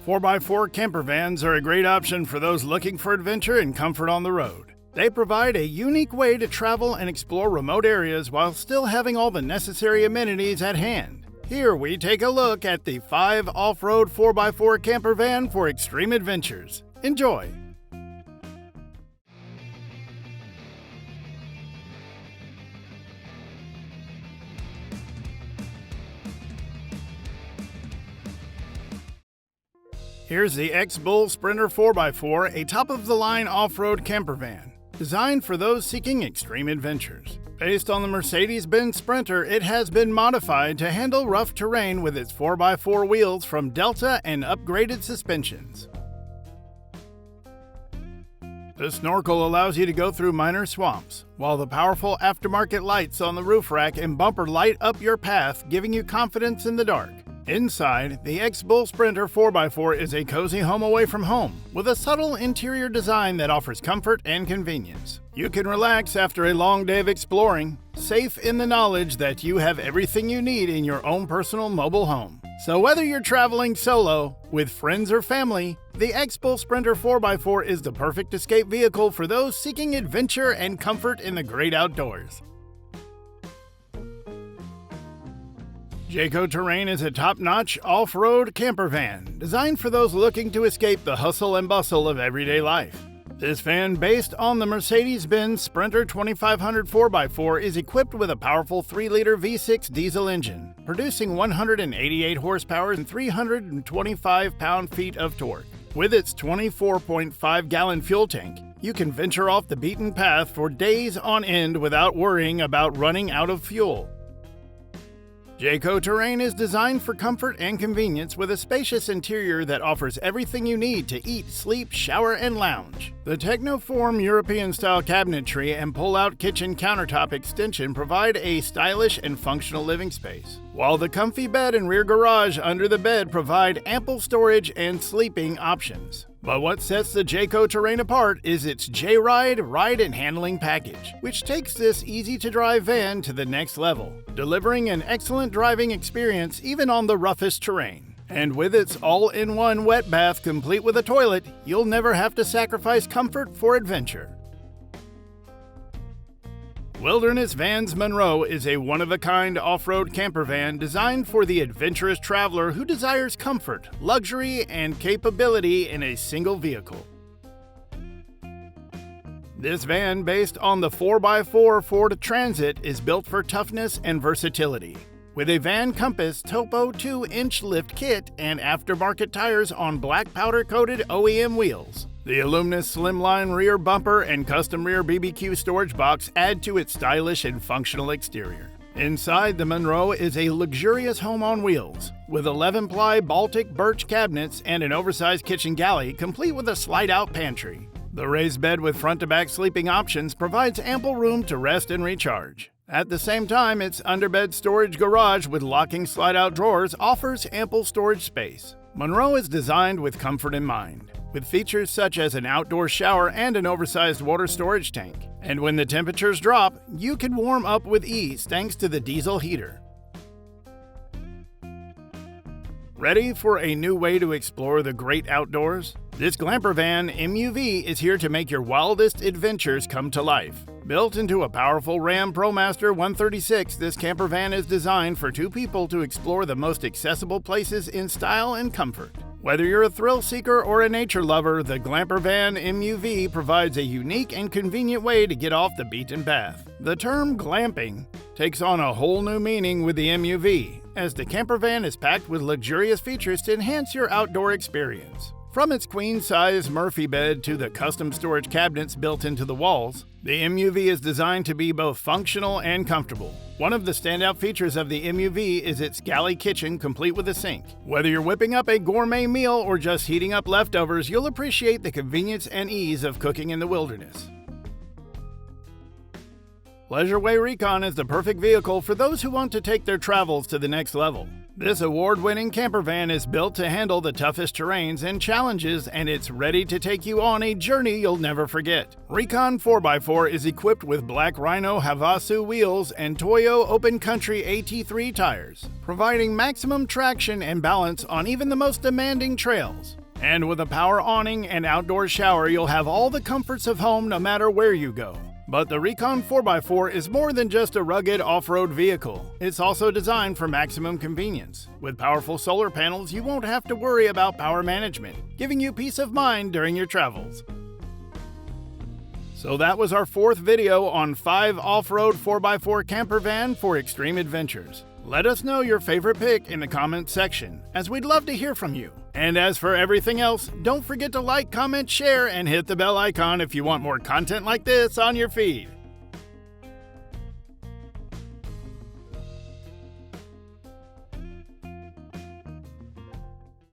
4x4 camper vans are a great option for those looking for adventure and comfort on the road. They provide a unique way to travel and explore remote areas while still having all the necessary amenities at hand. Here we take a look at the 5 Offroad 4x4 camper van for extreme adventures. Enjoy! Here's the XBull Sprinter 4x4, a top-of-the-line off-road camper van, designed for those seeking extreme adventures. Based on the Mercedes-Benz Sprinter, it has been modified to handle rough terrain with its 4x4 wheels from Delta and upgraded suspensions. The snorkel allows you to go through minor swamps, while the powerful aftermarket lights on the roof rack and bumper light up your path, giving you confidence in the dark. Inside, the XBull Sprinter 4x4 is a cozy home away from home, with a subtle interior design that offers comfort and convenience. You can relax after a long day of exploring, safe in the knowledge that you have everything you need in your own personal mobile home. So whether you're traveling solo, with friends or family, the XBull Sprinter 4x4 is the perfect escape vehicle for those seeking adventure and comfort in the great outdoors. Jayco Terrain is a top-notch off-road camper van designed for those looking to escape the hustle and bustle of everyday life. This van, based on the Mercedes-Benz Sprinter 2500 4x4, is equipped with a powerful 3-liter V6 diesel engine, producing 188 horsepower and 325 pound-feet of torque. With its 24.5-gallon fuel tank, you can venture off the beaten path for days on end without worrying about running out of fuel. Jayco Terrain is designed for comfort and convenience with a spacious interior that offers everything you need to eat, sleep, shower, and lounge. The Technoform European-style cabinetry and pull-out kitchen countertop extension provide a stylish and functional living space, while the comfy bed and rear garage under the bed provide ample storage and sleeping options. But what sets the Jayco Terrain apart is its J-Ride ride and handling package, which takes this easy-to-drive van to the next level, delivering an excellent driving experience even on the roughest terrain. And with its all-in-one wet bath complete with a toilet, you'll never have to sacrifice comfort for adventure. Wilderness Vans Munro is a one-of-a-kind off-road camper van designed for the adventurous traveler who desires comfort, luxury, and capability in a single vehicle. This van, based on the 4x4 Ford Transit, is built for toughness and versatility. With a van compass, topo 2-inch lift kit, and aftermarket tires on black powder-coated OEM wheels. The aluminous slimline rear bumper and custom rear BBQ storage box add to its stylish and functional exterior. Inside, the Munro is a luxurious home on wheels, with 11-ply Baltic birch cabinets and an oversized kitchen galley complete with a slide-out pantry. The raised bed with front-to-back sleeping options provides ample room to rest and recharge. At the same time, its underbed storage garage with locking slide-out drawers offers ample storage space. Munro is designed with comfort in mind, with features such as an outdoor shower and an oversized water storage tank. And when the temperatures drop, you can warm up with ease thanks to the diesel heater. Ready for a new way to explore the great outdoors? This Glampervan MUV is here to make your wildest adventures come to life. Built into a powerful Ram ProMaster 136, this camper van is designed for 2 people to explore the most accessible places in style and comfort. Whether you're a thrill seeker or a nature lover, the Glampervan MUV provides a unique and convenient way to get off the beaten path. The term glamping takes on a whole new meaning with the MUV, as the camper van is packed with luxurious features to enhance your outdoor experience. From its queen-size Murphy bed to the custom storage cabinets built into the walls, the MUV is designed to be both functional and comfortable. One of the standout features of the MUV is its galley kitchen complete with a sink. Whether you're whipping up a gourmet meal or just heating up leftovers, you'll appreciate the convenience and ease of cooking in the wilderness. Way Rekon is the perfect vehicle for those who want to take their travels to the next level. This award-winning campervan is built to handle the toughest terrains and challenges, and it's ready to take you on a journey you'll never forget. Rekon 4x4 is equipped with black Rhino Havasu wheels and Toyo Open Country AT3 tires, providing maximum traction and balance on even the most demanding trails. And with a power awning and outdoor shower, you'll have all the comforts of home no matter where you go. But the Rekon 4x4 is more than just a rugged off-road vehicle. It's also designed for maximum convenience. With powerful solar panels, you won't have to worry about power management, giving you peace of mind during your travels. So that was our 4th video on 5 off-road 4x4 campervan for extreme adventures. Let us know your favorite pick in the comments section, as we'd love to hear from you. And as for everything else, don't forget to like, comment, share, and hit the bell icon if you want more content like this on your feed.